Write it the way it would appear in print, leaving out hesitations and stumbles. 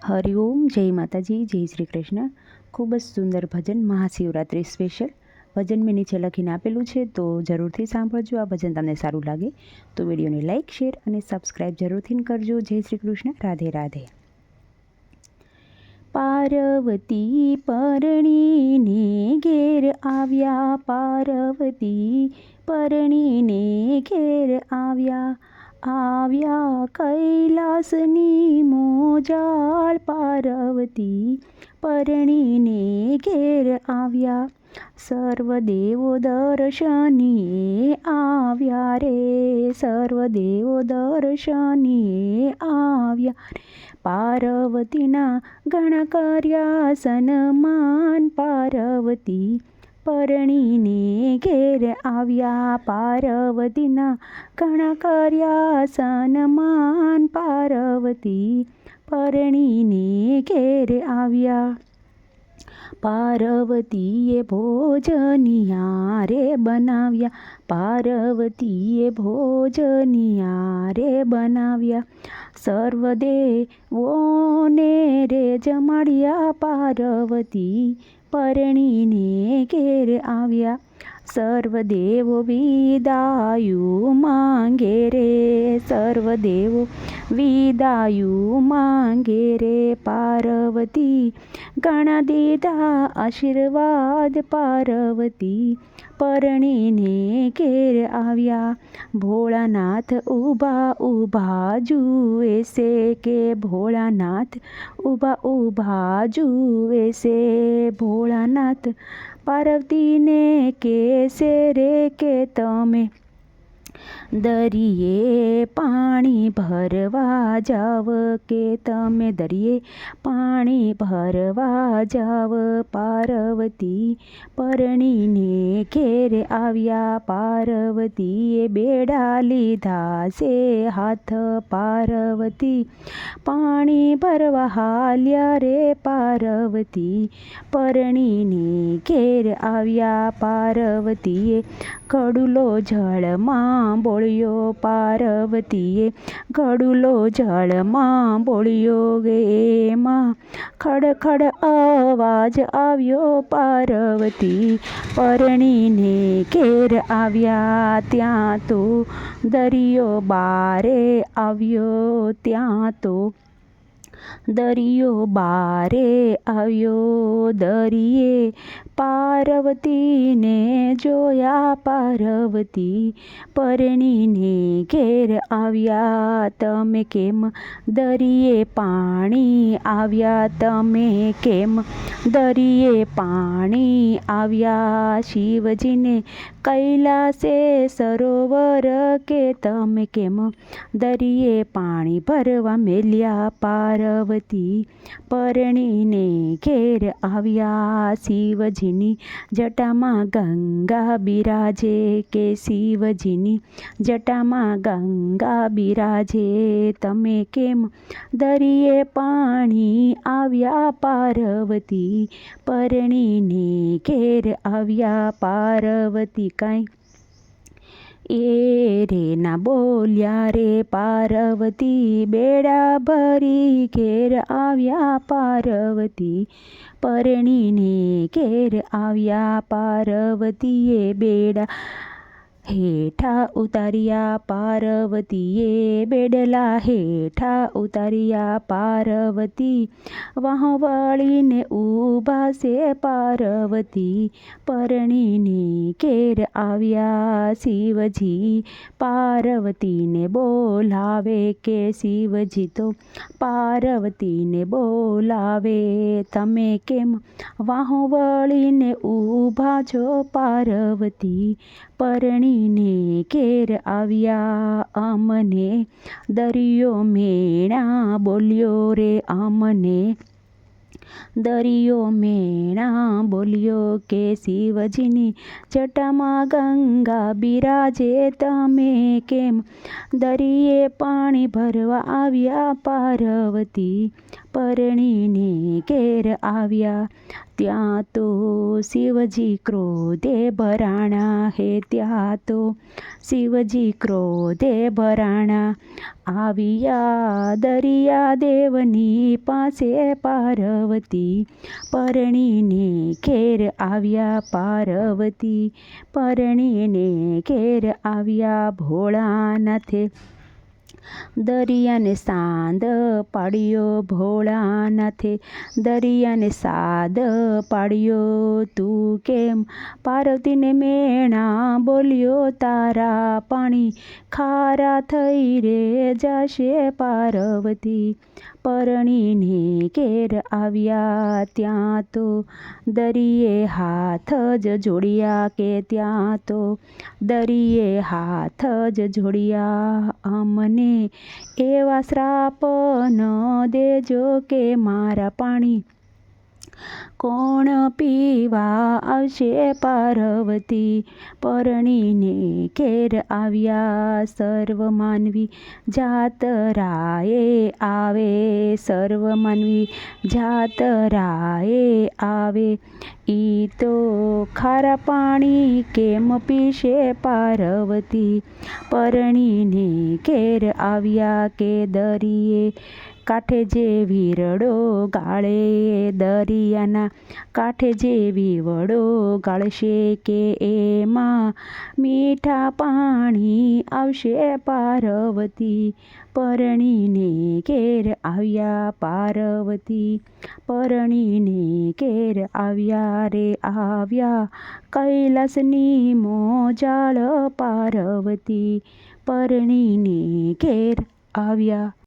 હરિઓમ, જય માતાજી, જય શ્રી કૃષ્ણ. ખૂબ જ સુંદર ભજન મહાશિવરાત્રિ સ્પેશિયલ ભજન મેં નીચે લખીને આપેલું છે, તો જરૂરથી સાંભળજો. આ ભજન તમને સારું લાગે તો વિડીયોને લાઇક, શેર અને સબસ્ક્રાઈબ જરૂરથી કરજો. જય શ્રી કૃષ્ણ. રાધે રાધે. પાર્વતી પરણીને ઘેર આવ્યા, પાર્વતી પરણીને ઘેર આવ્યા કૈલાસની મોજાળ, પાર્વતી પરણીને ઘેર આવ્યા. સર્વદેવો દર્શનીએ આવ્યા રે, સર્વદેવો દર્શનીએ આવ્યા રે. પાર્વતીના ગણ કર્યા સન્માન, પાર્વતી પરણીને ઘેર આવ્યા. પાર્વતીના ગણ કર્યા સન્માન, પાર્વતી પરણીને ઘેર આવ્યા. પાર્વતીએ ભોજનિયા રે બનાવ્યા, પાર્વતીએ ભોજનિયા રે બનાવ્યા. સર્વદેવોને રે જમાડ્યા, પાર્વતી પરણીને ઘેર આવ્યા. સર્વદેવો વિદાયું માંગે રે, સર્વદેવો વિદાયું માંગે રે. પાર્વતી ઘણા દીધા આશીર્વાદ, પાર્વતી પરણીને ઘેર આવ્યા. ભોળાનાથ ઊભા ઊભા જુએ છે કે, ભોળાનાથ ઊભા ઊભા જુએ છે. ભોળાનાથ પાર્વતીને કહેશે રે કે તમે દરિયે પાણી ભરવા જાવ, કે તમે દરિયે પાણી ભરવા જાવ. પાર્વતી પરણીને ઘેર આવ્યા. પાર્વતીએ બેડા લીધા છે હાથ, પાર્વતી પાણી ભરવા હાલ્યા રે. પાર્વતી પરણીને ઘેર આવ્યા. પાર્વતીએ ઘડુલો જળમાં બોળ્યો, પાર્વતીએ ઘડુલો જળમાં બોળ્યો. એમાં ખડખડ અવાજ આવ્યો, પાર્વતી પરણીને ઘેર આવ્યા. ત્યાં તો દરિયો બારે આવ્યો, ત્યાં તો દરિયો બારે આવ્યો. દરિયે પાર્વતીને જોયા, પાર્વતી પરણીને ઘેર આવ્યા. તમે કેમ દરિયે પાણી આવ્યા, તમે કેમ દરિયે પાણી આવ્યા. શિવજીને કૈલાસે સરોવર, કે તમે કેમ દરિયે પાણી ભરવા મેલ્યા. પાર્વતી પરણીને ઘેર આવ્યા. શિવજીની જટામાં ગંગા બિરાજે, કે શિવજીની જટામાં ગંગા બિરાજે. તમે કેમ દરિયે પાણી આવ્યા, પાર્વતી પરણીને ઘેર આવ્યા. પાર્વતી કાંઈ એ રે ના બોલ્યા રે, પાર્વતી બેડા ભરી ઘેર આવ્યા. પાર્વતી પરણીને ઘેર આવ્યા. પાર્વતીએ બેડા હેઠા ઉતાર્યા, પાર્વતીએ બેડલા હેઠા ઉતાર્યા. પાર્વતી વાહ વળીને ઊભા છે, પાર્વતી પરણીને ઘેર આવ્યા. શિવજી પાર્વતીને બોલાવે, કે શિવજી તો પાર્વતીને બોલાવે. તમે કેમ વાહ વળીને ઊભા છો, પાર્વતી પરણીને ઘેર આવ્યા. અમને દરિયો મેણા બોલ્યો રે, અમને દરિયો મેણા બોલ્યો, કે શિવજીની જટામાં ગંગા બિરાજે. તમે કેમ દરિયે પાણી ભરવા આવ્યા, પાર્વતી પરણીને ઘેર આવ્યા. ત્યાં તો શિવજી ક્રોધે ભરાણા હે, ત્યાં તો શિવજી ક્રોધે ભરાણા, આવ્યા દરિયા દેવની પાસે પાર્વતી, પરણીને ઘેર આવ્યા પાર્વતી, પરણીને ઘેર આવ્યા ભોળાનાથે, દરિયાને સાંદ પાડ્યો ભોળાનાથે, દરિયાને સાદ પાડ્યો, તું કેમ પાર્વતીને મેણા બોલ્યો, તારા પાણી ખારા થઈ રે જશે પાર્વતી, પરણીને ઘેર આવ્યા ત્યાં તો દરિયે હાથ જ જોડ્યા, કે ત્યાં તો દરિયે હાથ જ જોડ્યા, અમને એવા શ્રાપ ન દેજો કે મારા પાણી કોણ પીવા આવશે પાર્વતી, પરણીને ઘેર આવ્યા સર્વ માનવી જાતરાએ આવે, સર્વ માનવી જાતરાએ આવે, ઈ તો ખારા પાણી કેમ પીશે પાર્વતી, પરણીને ઘેર આવ્યા કે દરિયે કાંઠે જે વીરડો ગાળે, દરિયાના કાંઠે જે વીવડો ગાળશે, કે એમાં મીઠા પાણી આવશે પાર્વતી, પરણીને ઘેર આવ્યા પાર્વતી, પરણીને ઘેર આવ્યા રે આવ્યા, કૈલાસની મોજાળ પાર્વતી, પરણીને ઘેર આવ્યા.